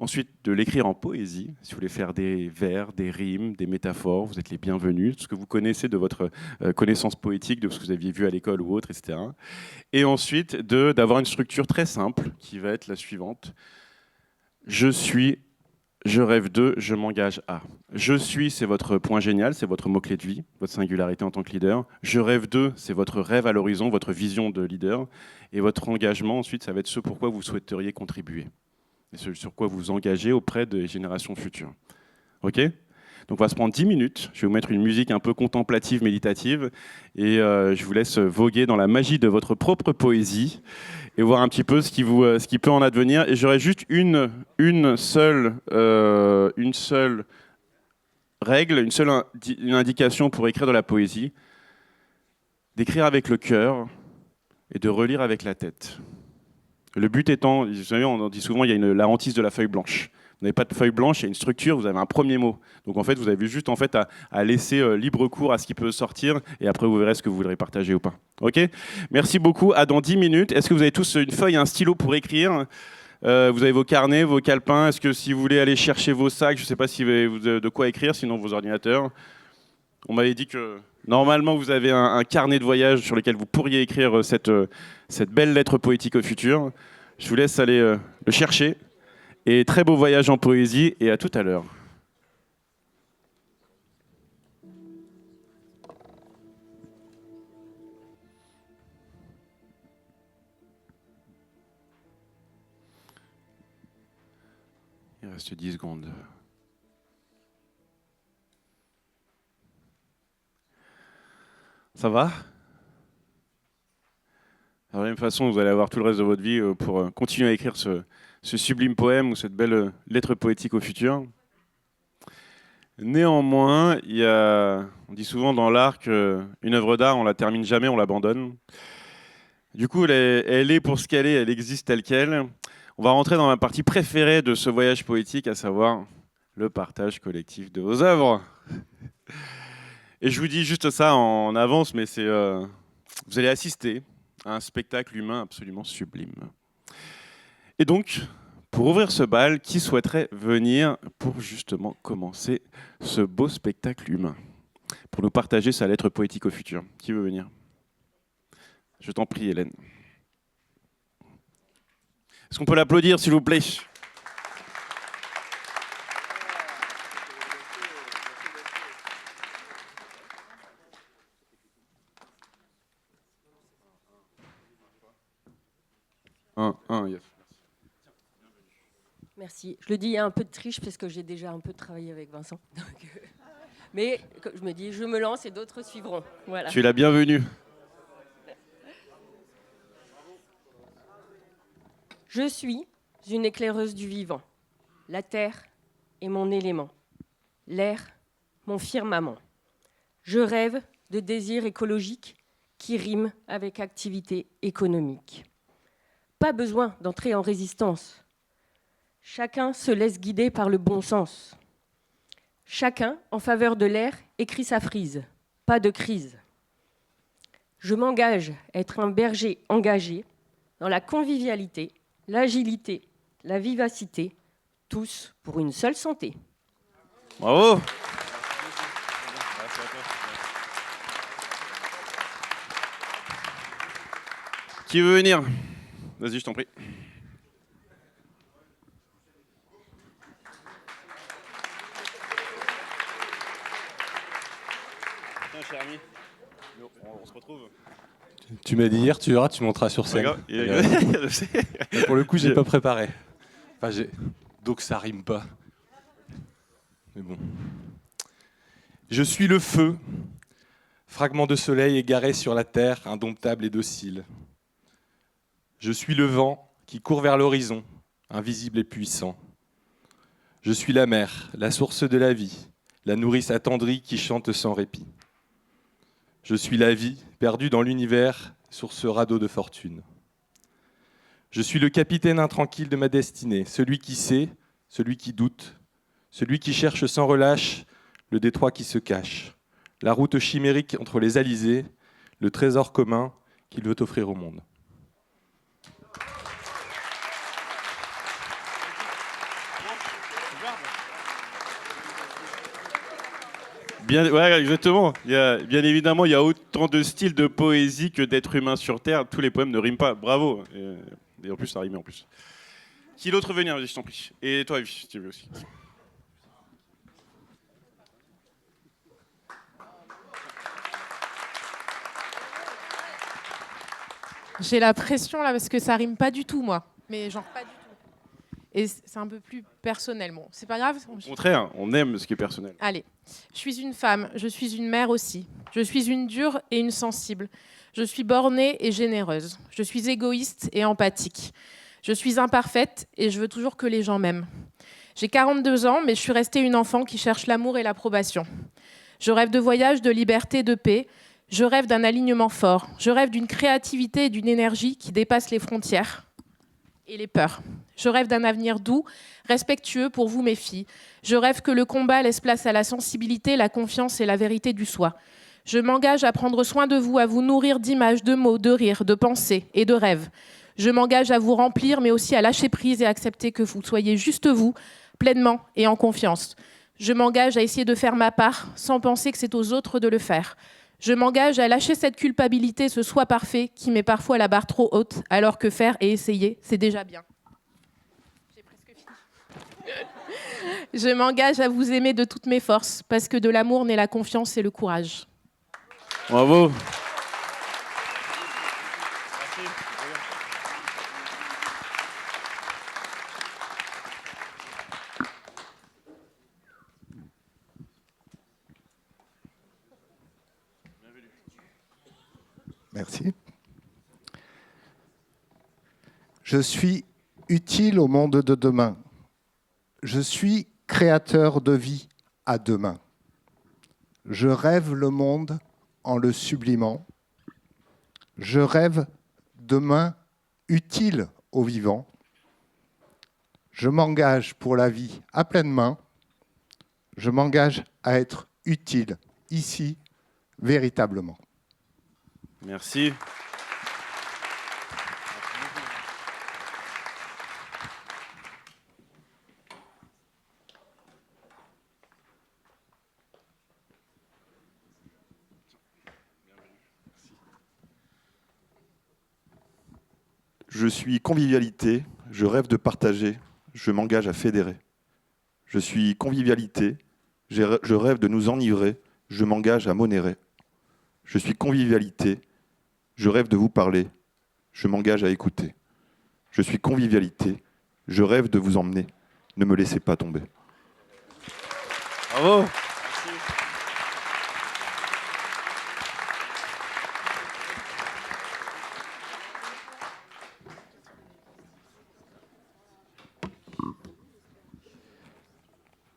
Ensuite, de l'écrire en poésie, si vous voulez faire des vers, des rimes, des métaphores, vous êtes les bienvenus, tout ce que vous connaissez de votre connaissance poétique, de ce que vous aviez vu à l'école ou autre, etc. Et ensuite, d'avoir une structure très simple, qui va être la suivante. Je suis, je rêve de, je m'engage à. Je suis, c'est votre point génial, c'est votre mot-clé de vie, votre singularité en tant que leader. Je rêve de, c'est votre rêve à l'horizon, votre vision de leader. Et votre engagement, ensuite, ça va être ce pourquoi vous souhaiteriez contribuer. Et ce sur quoi vous vous engagez auprès des générations futures. OK ? Donc on va se prendre 10 minutes, je vais vous mettre une musique un peu contemplative, méditative, et je vous laisse voguer dans la magie de votre propre poésie, et voir un petit peu ce qui peut en advenir. Et j'aurais juste une seule règle, une indication pour écrire de la poésie, d'écrire avec le cœur et de relire avec la tête. Le but étant, vous savez, on dit souvent, il y a la hantise de la feuille blanche. Vous n'avez pas de feuille blanche, il y a une structure, vous avez un premier mot. Donc en fait, vous avez juste à laisser libre cours à ce qui peut sortir, et après vous verrez ce que vous voudrez partager ou pas. Ok ? Merci beaucoup, à dans 10 minutes. Est-ce que vous avez tous une feuille et un stylo pour écrire ? Vous avez vos carnets, vos calepins. Est-ce que si vous voulez aller chercher vos sacs, je ne sais pas si vous avez de quoi écrire, sinon vos ordinateurs. On m'avait dit que normalement vous avez un carnet de voyage sur lequel vous pourriez écrire cette belle lettre poétique au futur. Je vous laisse aller le chercher. Et très beau voyage en poésie, et à tout à l'heure. Il reste 10 secondes. Ça va ? De la même façon, vous allez avoir tout le reste de votre vie pour continuer à écrire ce sublime poème ou cette belle lettre poétique au futur. Néanmoins, on dit souvent dans l'art qu'une œuvre d'art, on la termine jamais, on l'abandonne. Du coup, elle est pour ce qu'elle est, elle existe telle qu'elle. On va rentrer dans la partie préférée de ce voyage poétique, à savoir le partage collectif de vos œuvres. Et je vous dis juste ça en avance, mais vous allez assister à un spectacle humain absolument sublime. Et donc, pour ouvrir ce bal, qui souhaiterait venir pour justement commencer ce beau spectacle humain, pour nous partager sa lettre poétique au futur? Qui veut venir? Je t'en prie, Hélène. Est-ce qu'on peut l'applaudir, s'il vous plaît? Yes. Merci. Je le dis, il y a un peu de triche parce que j'ai déjà un peu travaillé avec Vincent. Mais je me dis, je me lance et d'autres suivront. Voilà. Tu es la bienvenue. Je suis une éclaireuse du vivant. La terre est mon élément. L'air, mon firmament. Je rêve de désirs écologiques qui riment avec activité économique. Pas besoin d'entrer en résistance. Chacun se laisse guider par le bon sens. Chacun, en faveur de l'air, écrit sa frise. Pas de crise. Je m'engage à être un berger engagé dans la convivialité, l'agilité, la vivacité, tous pour une seule santé. Bravo. Qui veut venir? Vas-y, je t'en prie. cher ami. On se retrouve. Tu m'as dit hier, tu verras, tu monteras sur scène. Pour le coup, j'ai pas préparé. Enfin, donc ça rime pas. Mais bon. Je suis le feu, fragment de soleil égaré sur la terre, indomptable et docile. Je suis le vent qui court vers l'horizon, invisible et puissant. Je suis la mer, la source de la vie, la nourrice attendrie qui chante sans répit. Je suis la vie, perdue dans l'univers, sur ce radeau de fortune. Je suis le capitaine intranquille de ma destinée, celui qui sait, celui qui doute, celui qui cherche sans relâche le détroit qui se cache, la route chimérique entre les alizés, le trésor commun qu'il veut offrir au monde. Ouais, exactement. Bien évidemment, il y a autant de styles de poésie que d'êtres humains sur Terre. Tous les poèmes ne riment pas. Bravo. Et en plus, ça rime en plus. Qui d'autre veut venir, je t'en prie. Et toi, si tu veux aussi. J'ai la pression là parce que ça rime pas du tout, moi. Mais genre pas du tout. Et c'est un peu plus personnel. Bon, c'est pas grave. Au contraire, on aime ce qui est personnel. Allez. Je suis une femme, je suis une mère aussi. Je suis une dure et une sensible. Je suis bornée et généreuse. Je suis égoïste et empathique. Je suis imparfaite et je veux toujours que les gens m'aiment. J'ai 42 ans, mais je suis restée une enfant qui cherche l'amour et l'approbation. Je rêve de voyage, de liberté, de paix. Je rêve d'un alignement fort. Je rêve d'une créativité et d'une énergie qui dépassent les frontières et les peurs. Je rêve d'un avenir doux, respectueux pour vous, mes filles. Je rêve que le combat laisse place à la sensibilité, la confiance et la vérité du soi. Je m'engage à prendre soin de vous, à vous nourrir d'images, de mots, de rires, de pensées et de rêves. Je m'engage à vous remplir, mais aussi à lâcher prise et accepter que vous soyez juste vous, pleinement et en confiance. Je m'engage à essayer de faire ma part, sans penser que c'est aux autres de le faire. Je m'engage à lâcher cette culpabilité, ce soi parfait qui met parfois la barre trop haute, alors que faire et essayer, c'est déjà bien. J'ai presque fini. Je m'engage à vous aimer de toutes mes forces, parce que de l'amour naît la confiance et le courage. Bravo. Merci. Je suis utile au monde de demain. Je suis créateur de vie à demain. Je rêve le monde en le sublimant. Je rêve demain utile aux vivants. Je m'engage pour la vie à pleine main. Je m'engage à être utile ici, véritablement. Merci. Je suis convivialité, je rêve de partager, je m'engage à fédérer. Je suis convivialité, je rêve de nous enivrer, je m'engage à modérer. Je suis convivialité, je rêve de vous parler, je m'engage à écouter. Je suis convivialité, je rêve de vous emmener, ne me laissez pas tomber. Bravo.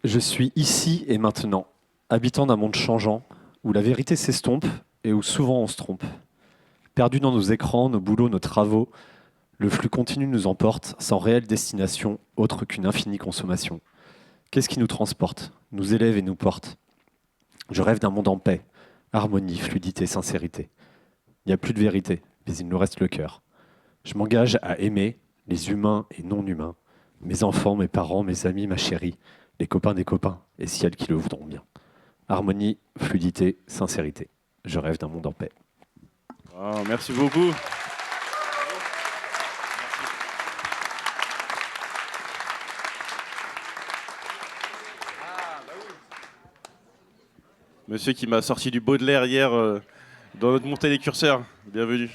Je suis ici et maintenant, habitant d'un monde changeant, où la vérité s'estompe et où souvent on se trompe. Perdu dans nos écrans, nos boulots, nos travaux, le flux continu nous emporte sans réelle destination autre qu'une infinie consommation. Qu'est-ce qui nous transporte, nous élève et nous porte? Je rêve d'un monde en paix, harmonie, fluidité, sincérité. Il n'y a plus de vérité, mais il nous reste le cœur. Je m'engage à aimer les humains et non humains, mes enfants, mes parents, mes amis, ma chérie, les copains des copains, et celles qui le voudront bien. Harmonie, fluidité, sincérité. Je rêve d'un monde en paix. Oh, merci beaucoup. Monsieur qui m'a sorti du Baudelaire hier dans notre montée des curseurs. Bienvenue.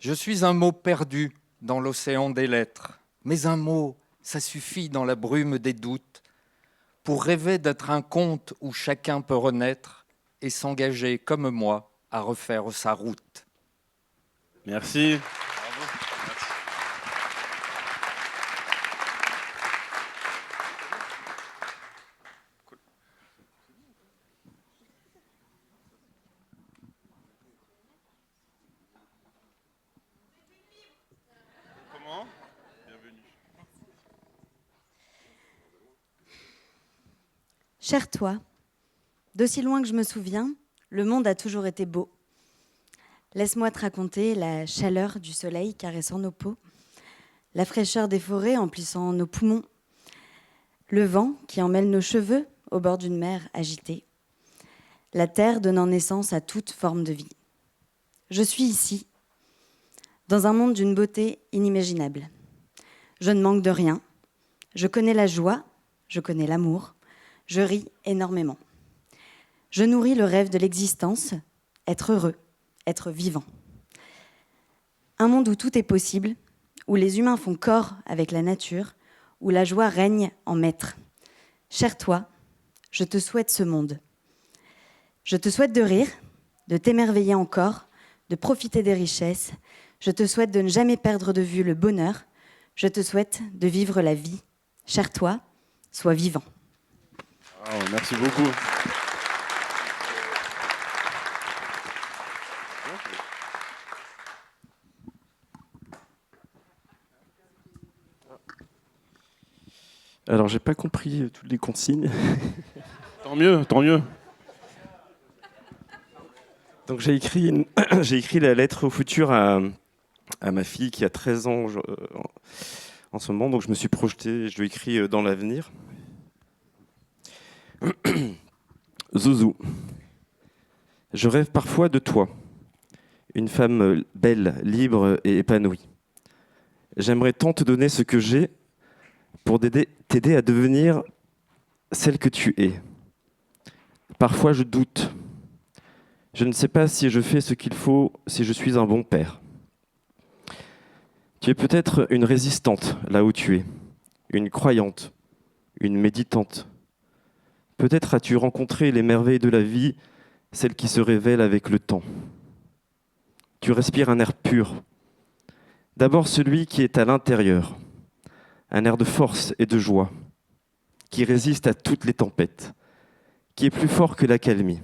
Je suis un mot perdu dans l'océan des lettres, mais un mot, ça suffit dans la brume des doutes pour rêver d'être un conte où chacun peut renaître et s'engager comme moi à refaire sa route. Merci. Bravo. Merci. Cool. Comment ? Bienvenue. Cher toi, d'aussi loin que je me souviens, le monde a toujours été beau. Laisse-moi te raconter la chaleur du soleil caressant nos peaux, la fraîcheur des forêts emplissant nos poumons, le vent qui emmêle nos cheveux au bord d'une mer agitée, la terre donnant naissance à toute forme de vie. Je suis ici, dans un monde d'une beauté inimaginable. Je ne manque de rien, je connais la joie, je connais l'amour, je ris énormément. Je nourris le rêve de l'existence, être heureux, être vivant. Un monde où tout est possible, où les humains font corps avec la nature, où la joie règne en maître. Cher toi, je te souhaite ce monde. Je te souhaite de rire, de t'émerveiller encore, de profiter des richesses. Je te souhaite de ne jamais perdre de vue le bonheur. Je te souhaite de vivre la vie. Cher toi, sois vivant. Oh, merci beaucoup. Alors, j'ai pas compris toutes les consignes. Tant mieux, tant mieux. Donc, j'ai écrit, j'ai écrit la lettre au futur à ma fille qui a 13 ans en ce moment. Donc, je me suis projeté, je lui ai écrit dans l'avenir. Zouzou, je rêve parfois de toi, une femme belle, libre et épanouie. J'aimerais tant te donner ce que j'ai pour t'aider à devenir celle que tu es. Parfois, je doute. Je ne sais pas si je fais ce qu'il faut, si je suis un bon père. Tu es peut-être une résistante là où tu es, une croyante, une méditante. Peut-être as-tu rencontré les merveilles de la vie, celles qui se révèlent avec le temps. Tu respires un air pur. D'abord celui qui est à l'intérieur, un air de force et de joie, qui résiste à toutes les tempêtes, qui est plus fort que l'accalmie.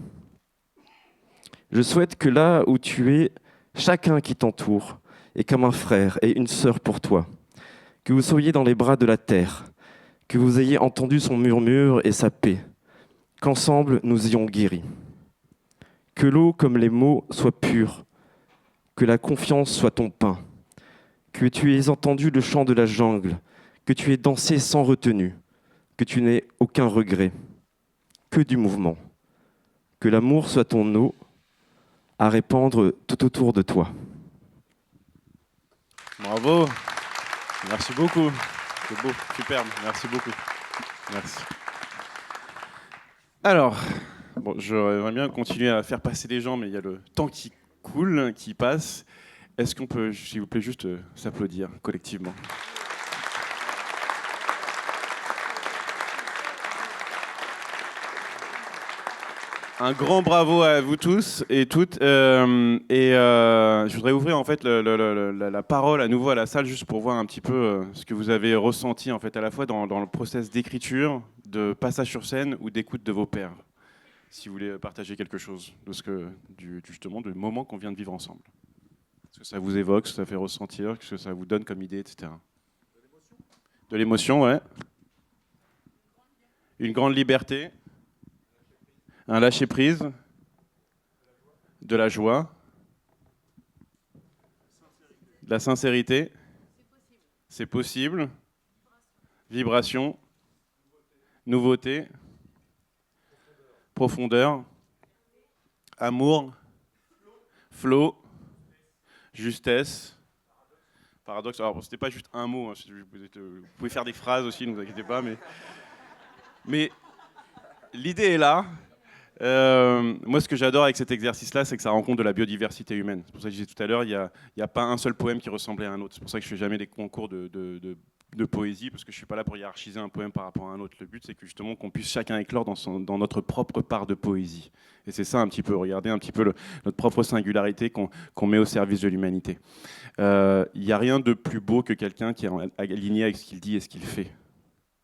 Je souhaite que là où tu es, chacun qui t'entoure est comme un frère et une sœur pour toi, que vous soyez dans les bras de la terre, que vous ayez entendu son murmure et sa paix, qu'ensemble nous ayons guéri. Que l'eau comme les mots soit pure, que la confiance soit ton pain, que tu aies entendu le chant de la jungle, que tu aies dansé sans retenue, que tu n'aies aucun regret, que du mouvement, que l'amour soit ton eau à répandre tout autour de toi. Bravo. Merci beaucoup. C'est beau, superbe. Merci beaucoup. Merci. Alors, bon, j'aimerais bien continuer à faire passer les gens, mais il y a le temps qui coule, qui passe. Est-ce qu'on peut, s'il vous plaît, juste s'applaudir collectivement ? Un grand bravo à vous tous et toutes. Je voudrais ouvrir en fait la parole à nouveau à la salle juste pour voir un petit peu ce que vous avez ressenti en fait à la fois dans le process d'écriture, de passage sur scène ou d'écoute de vos pairs. Si vous voulez partager quelque chose de justement du moment qu'on vient de vivre ensemble. Ce que ça vous évoque, ce que ça fait ressentir, ce que ça vous donne comme idée, etc. De l'émotion, ouais. Une grande liberté. Un lâcher-prise, de la joie, de la sincérité, c'est possible, vibration, nouveauté, profondeur, amour, flow, justesse, paradoxe. Alors, c'était pas juste un mot, hein, vous pouvez faire des phrases aussi, ne vous inquiétez pas, mais l'idée est là. Moi, ce que j'adore avec cet exercice-là, c'est que ça rencontre de la biodiversité humaine. C'est pour ça que je disais tout à l'heure, il n'y a pas un seul poème qui ressemblait à un autre. C'est pour ça que je fais jamais des concours de poésie, parce que je suis pas là pour hiérarchiser un poème par rapport à un autre. Le but, c'est que justement qu'on puisse chacun éclore dans notre propre part de poésie. Et c'est ça un petit peu, regardez un petit peu notre propre singularité qu'on met au service de l'humanité. Il n'y a rien de plus beau que quelqu'un qui est aligné avec ce qu'il dit et ce qu'il fait.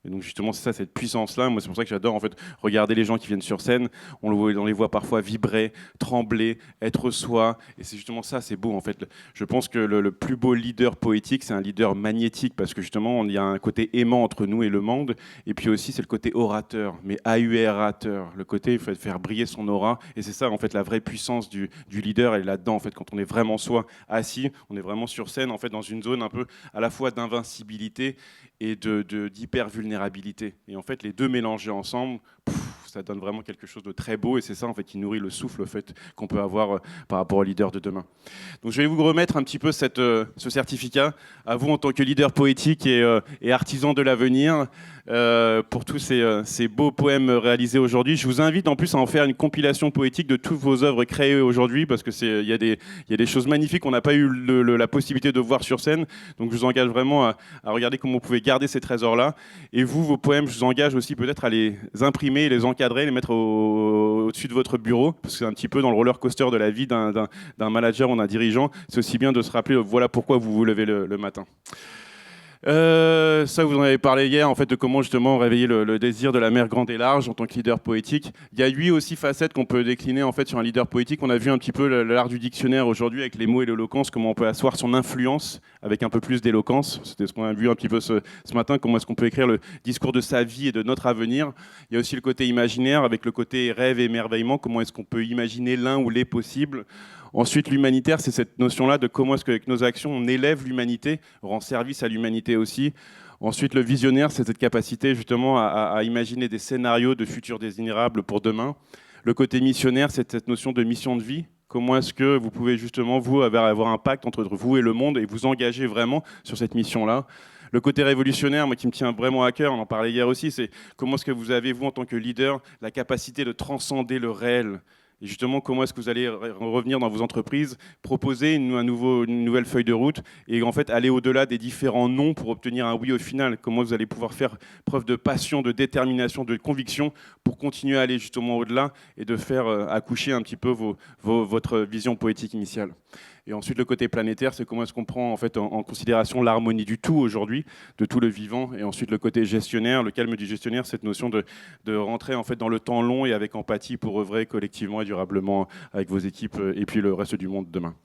Et donc justement, c'est ça, cette puissance-là. Moi, c'est pour ça que j'adore en fait regarder les gens qui viennent sur scène. On les voit parfois vibrer, trembler, être soi. Et c'est justement ça, c'est beau en fait. Je pense que le plus beau leader poétique, c'est un leader magnétique parce que justement, il y a un côté aimant entre nous et le monde. Et puis aussi, c'est le côté orateur, mais aurateur. Le côté, il faut faire briller son aura. Et c'est ça en fait la vraie puissance du leader. Elle est là-dedans en fait. Quand on est vraiment soi, assis, on est vraiment sur scène en fait dans une zone un peu à la fois d'invincibilité et d'hyper-vulnérabilité. Et en fait, les deux mélangés ensemble, ça donne vraiment quelque chose de très beau, et c'est ça en fait qui nourrit le souffle qu'on peut avoir par rapport au leader de demain. Donc je vais vous remettre un petit peu ce certificat à vous en tant que leader poétique et artisan de l'avenir pour tous ces beaux poèmes réalisés aujourd'hui. Je vous invite en plus à en faire une compilation poétique de toutes vos œuvres créées aujourd'hui, parce que il y a des choses magnifiques qu'on n'a pas eu la possibilité de voir sur scène. Donc je vous engage vraiment à regarder comment vous pouvez garder ces trésors-là. Et vous, vos poèmes, je vous engage aussi peut-être à les imprimer, les encadrer, les mettre au-dessus de votre bureau, parce que c'est un petit peu dans le roller coaster de la vie d'un manager ou d'un dirigeant. C'est aussi bien de se rappeler, voilà pourquoi vous vous levez le matin. Ça, vous en avez parlé hier, en fait, de comment justement réveiller le désir de la mer grande et large en tant que leader poétique. Il y a 8 aussi facettes qu'on peut décliner en fait sur un leader poétique. On a vu un petit peu l'art du dictionnaire aujourd'hui avec les mots et l'éloquence, comment on peut asseoir son influence avec un peu plus d'éloquence. C'était ce qu'on a vu un petit peu ce matin, comment est-ce qu'on peut écrire le discours de sa vie et de notre avenir. Il y a aussi le côté imaginaire avec le côté rêve et émerveillement, comment est-ce qu'on peut imaginer l'un ou les possibles. Ensuite, l'humanitaire, c'est cette notion-là de comment est-ce qu'avec nos actions, on élève l'humanité, on rend service à l'humanité aussi. Ensuite, le visionnaire, c'est cette capacité justement à imaginer des scénarios de futurs désirables pour demain. Le côté missionnaire, c'est cette notion de mission de vie. Comment est-ce que vous pouvez justement, vous, avoir un pacte entre vous et le monde et vous engager vraiment sur cette mission-là. Le côté révolutionnaire, moi, qui me tient vraiment à cœur, on en parlait hier aussi, c'est comment est-ce que vous avez, vous, en tant que leader, la capacité de transcender le réel. Et justement, comment est-ce que vous allez revenir dans vos entreprises, proposer une nouvelle feuille de route et en fait aller au-delà des différents non pour obtenir un oui au final. Comment vous allez pouvoir faire preuve de passion, de détermination, de conviction pour continuer à aller justement au-delà et de faire accoucher un petit peu votre vision poétique initiale. Et ensuite, le côté planétaire, c'est comment est-ce qu'on prend en fait en considération l'harmonie du tout aujourd'hui, de tout le vivant. Et ensuite, le côté gestionnaire, le calme du gestionnaire, cette notion de rentrer en fait dans le temps long et avec empathie pour œuvrer collectivement et durablement avec vos équipes et puis le reste du monde demain.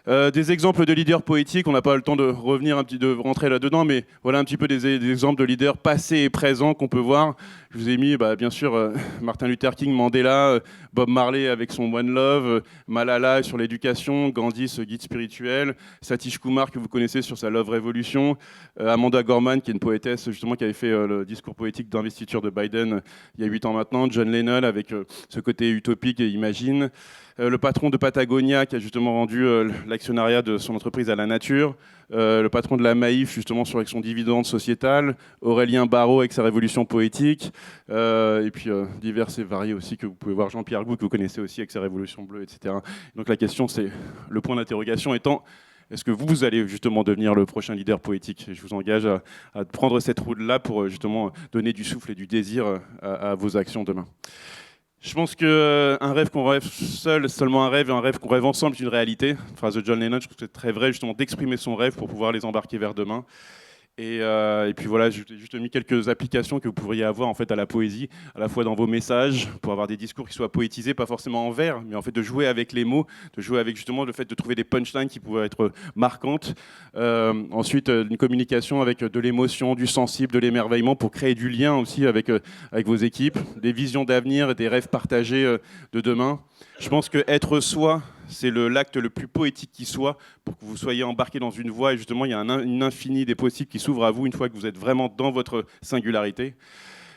Des exemples de leaders poétiques, on n'a pas le temps de revenir de rentrer là-dedans, mais voilà un petit peu des exemples de leaders passés et présents qu'on peut voir. Je vous ai mis bien sûr Martin Luther King, Mandela, Bob Marley avec son One Love, Malala sur l'éducation, Gandhi, ce guide spirituel, Satish Kumar que vous connaissez sur sa Love Revolution, Amanda Gorman qui est une poétesse justement qui avait fait le discours poétique d'investiture de Biden il y a 8 ans maintenant, John Lennon avec ce côté utopique et imagine, le patron de Patagonia qui a justement rendu l'actionnariat de son entreprise à la nature, le patron de la Maïf justement avec son dividende sociétal, Aurélien Barraud avec sa révolution poétique, et puis divers et variés aussi que vous pouvez voir, Jean-Pierre Gou que vous connaissez aussi avec sa révolution bleue, etc. Donc la question c'est, le point d'interrogation étant, est-ce que vous allez justement devenir le prochain leader poétique? Je vous engage à prendre cette route-là pour justement donner du souffle et du désir à vos actions demain. Je pense qu'un rêve qu'on rêve seul, seulement un rêve, et un rêve qu'on rêve ensemble, c'est une réalité. Phrase de John Lennon, je trouve que c'est très vrai justement d'exprimer son rêve pour pouvoir les embarquer vers demain. Et puis voilà, j'ai juste mis quelques applications que vous pourriez avoir en fait à la poésie, à la fois dans vos messages, pour avoir des discours qui soient poétisés, pas forcément en vers, mais en fait de jouer avec les mots, de jouer avec justement le fait de trouver des punchlines qui pouvaient être marquantes. Ensuite, une communication avec de l'émotion, du sensible, de l'émerveillement pour créer du lien aussi avec vos équipes, des visions d'avenir et des rêves partagés de demain. Je pense que être soi, c'est l'acte le plus poétique qui soit pour que vous soyez embarqué dans une voie et justement il y a une infinie des possibles qui s'ouvre à vous une fois que vous êtes vraiment dans votre singularité.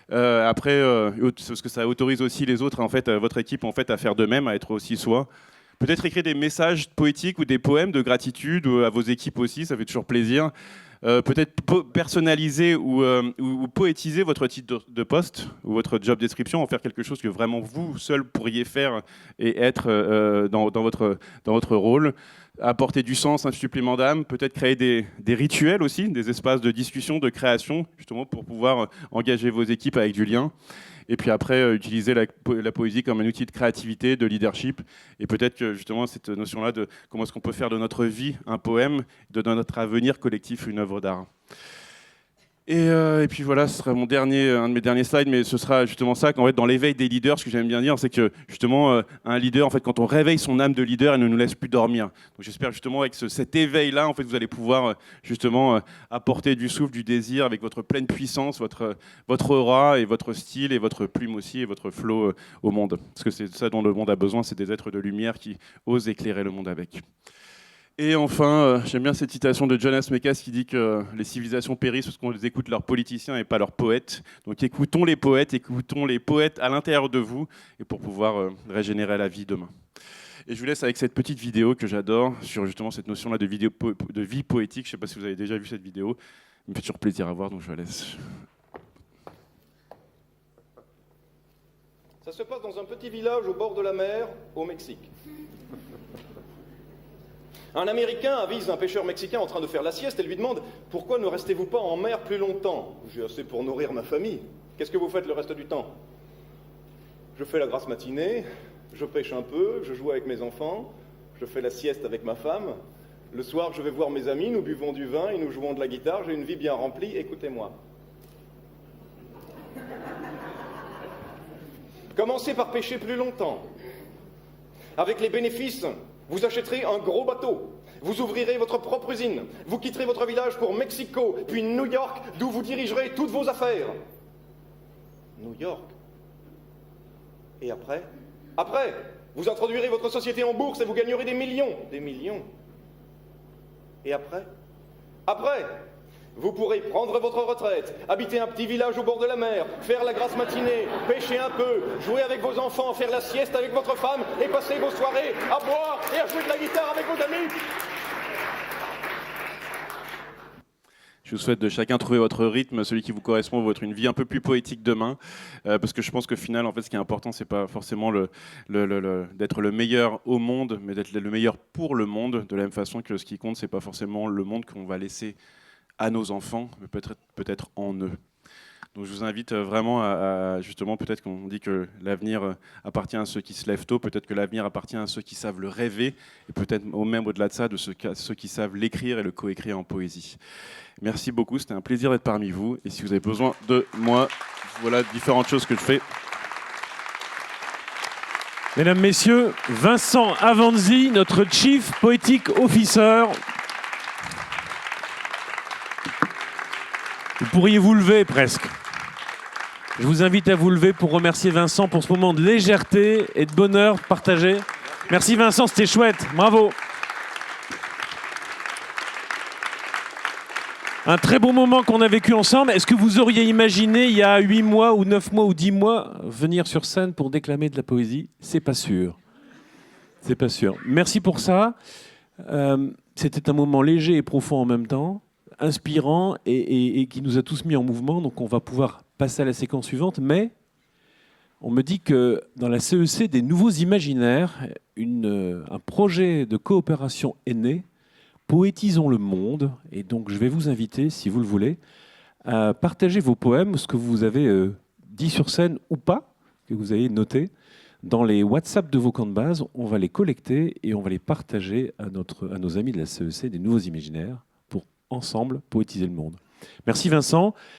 Après, ce que ça autorise aussi les autres, en fait, votre équipe en fait, à faire de même, à être aussi soi. Peut-être écrire des messages poétiques ou des poèmes de gratitude à vos équipes aussi, ça fait toujours plaisir. Peut-être personnaliser ou poétiser votre titre de poste ou votre job description, en faire quelque chose que vraiment vous seul pourriez faire et être dans votre rôle. Apporter du sens, un supplément d'âme, peut-être créer des rituels aussi, des espaces de discussion, de création, justement pour pouvoir engager vos équipes avec du lien. Et puis après, utiliser la poésie comme un outil de créativité, de leadership. Et peut-être que justement, cette notion-là de comment est-ce qu'on peut faire de notre vie un poème, de notre avenir collectif une œuvre d'art. Et puis voilà, ce sera un de mes derniers slides, mais ce sera justement ça, qu'en fait, dans l'éveil des leaders, ce que j'aime bien dire, c'est que justement, un leader, en fait, quand on réveille son âme de leader, elle ne nous laisse plus dormir. Donc j'espère justement avec cet éveil-là, en fait, vous allez pouvoir justement apporter du souffle, du désir, avec votre pleine puissance, votre aura et votre style et votre plume aussi et votre flow au monde. Parce que c'est ça dont le monde a besoin, c'est des êtres de lumière qui osent éclairer le monde avec. Et enfin, j'aime bien cette citation de John S. Mekas qui dit que les civilisations périssent parce qu'on les écoute leurs politiciens et pas leurs poètes. Donc écoutons les poètes à l'intérieur de vous et pour pouvoir régénérer la vie demain. Et je vous laisse avec cette petite vidéo que j'adore sur justement cette notion-là de vie poétique. Je ne sais pas si vous avez déjà vu cette vidéo. Il me fait toujours plaisir à voir, donc je la laisse. Ça se passe dans un petit village au bord de la mer, au Mexique. Un Américain avise un pêcheur mexicain en train de faire la sieste et lui demande « Pourquoi ne restez-vous pas en mer plus longtemps ? J'ai assez pour nourrir ma famille. Qu'est-ce que vous faites le reste du temps ? Je fais la grasse matinée, je pêche un peu, je joue avec mes enfants, je fais la sieste avec ma femme. Le soir, je vais voir mes amis, nous buvons du vin et nous jouons de la guitare. J'ai une vie bien remplie, écoutez-moi. » Commencez par pêcher plus longtemps. Avec les bénéfices, vous achèterez un gros bateau, vous ouvrirez votre propre usine, vous quitterez votre village pour Mexico, puis New York, d'où vous dirigerez toutes vos affaires. New York. Et après ? Après, vous introduirez votre société en bourse et vous gagnerez des millions. Des millions. Et après ? Après, vous pourrez prendre votre retraite, habiter un petit village au bord de la mer, faire la grasse matinée, pêcher un peu, jouer avec vos enfants, faire la sieste avec votre femme et passer vos soirées à boire et à jouer de la guitare avec vos amis. Je vous souhaite de chacun trouver votre rythme, celui qui vous correspond, une vie un peu plus poétique demain, parce que je pense qu'au final, en fait, ce qui est important, c'est pas forcément d'être le meilleur au monde, mais d'être le meilleur pour le monde, de la même façon que ce qui compte, c'est pas forcément le monde qu'on va laisser à nos enfants, mais peut-être en eux. Donc je vous invite vraiment à justement, peut-être qu'on dit que l'avenir appartient à ceux qui se lèvent tôt, peut-être que l'avenir appartient à ceux qui savent le rêver, et peut-être même au-delà de ça, de ceux qui savent l'écrire et le coécrire en poésie. Merci beaucoup, c'était un plaisir d'être parmi vous, et si vous avez besoin de moi, voilà différentes choses que je fais. Mesdames, Messieurs, Vincent Avanzi, notre Chief Poetic Officer. Vous pourriez vous lever presque. Je vous invite à vous lever pour remercier Vincent pour ce moment de légèreté et de bonheur partagé. Merci Vincent, c'était chouette. Bravo. Un très beau moment qu'on a vécu ensemble. Est-ce que vous auriez imaginé, il y a 8 mois ou 9 mois ou 10 mois, venir sur scène pour déclamer de la poésie ? C'est pas sûr. C'est pas sûr. Merci pour ça. C'était un moment léger et profond en même temps, inspirant et qui nous a tous mis en mouvement. Donc on va pouvoir passer à la séquence suivante. Mais on me dit que dans la CEC des Nouveaux Imaginaires, un projet de coopération est né. Poétisons le monde. Et donc je vais vous inviter, si vous le voulez, à partager vos poèmes, ce que vous avez dit sur scène ou pas, que vous avez noté, dans les WhatsApp de vos camps de base. On va les collecter et on va les partager à nos amis de la CEC des Nouveaux Imaginaires pour ensemble poétiser le monde. Merci Vincent.